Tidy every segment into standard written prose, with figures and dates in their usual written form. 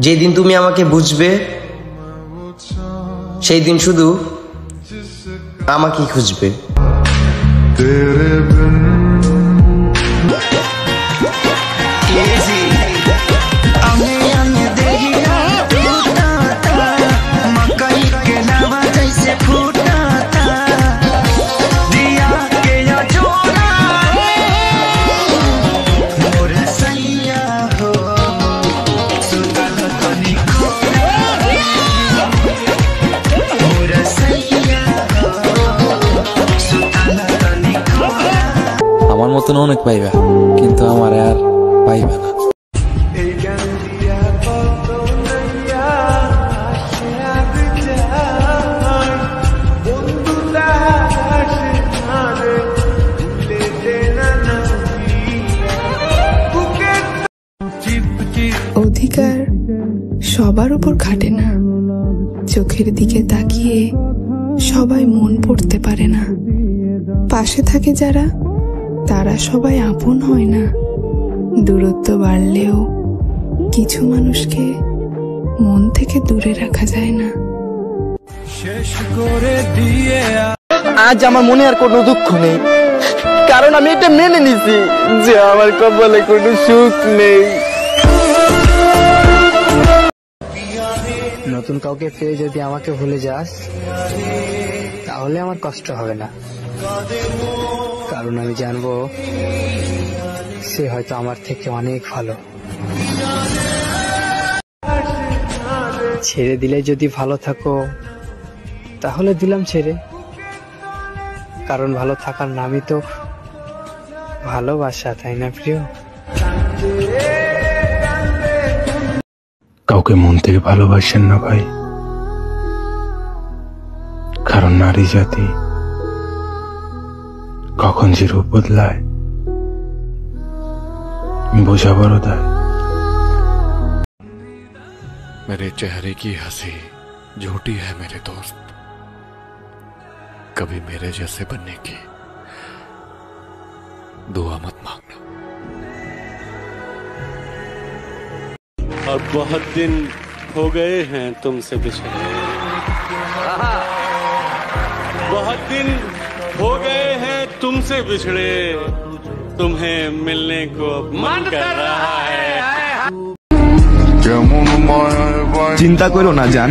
যেদিন তুমি আমাকে বুঝবে সেই দিন শুধু আমাকেই খুঁজবে। আমার মতন অনেক পাইবা, কিন্তু আমার আর পাইবা না। অধিকার সবার উপর খাটে না, চোখের দিকে তাকিয়ে সবাই মন পড়তে পারে না। পাশে থাকে যারা, তারা সবাই আপন হয় না। দূরত্ব বাড়লেও কিছু মানুষকে মন থেকে দূরে রাখা যায় না। আজ আমার মনে আর কোনো দুঃখ নেই, কারণ আমি এটা মেনে নিছি যে আমার কপালে কোনো সুখ নেই। নতুন কাউকে পেয়ে যদি আমাকে ভুলে যাস, তাহলে আমার কষ্ট হবে না, কারণ আমি জানবো সে হয়তো আমার থেকে অনেক ভালো। ছেড়ে দিলে যদি ভালো থাকো, তাহলে দিলাম ছেড়ে, কারণ ভালো থাকার নামই তো ভালোবাসা, তাই না প্রিয়? কাউকে মন থেকে ভালোবাসেন না ভাই, কারণ নারী জাতি কখন যে রূপ বদলায় বোঝা বড় দায়। मेरे चेहरे की हंसी झूठी है मेरे दोस्त, कभी मेरे जैसे बनने की दुआ मत मांगना। और बहुत दिन हो गए हैं तुमसे बिछड़े, बहुत दिन हो गए हैं तुमसे बिछड़े, तुम्हें मिलने को मन कर रहा है। চিন্তা করো না জান,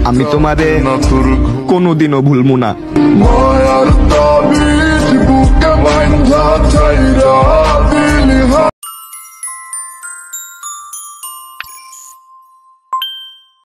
আমি তোমারে কোনোদিনও ভুলবো না।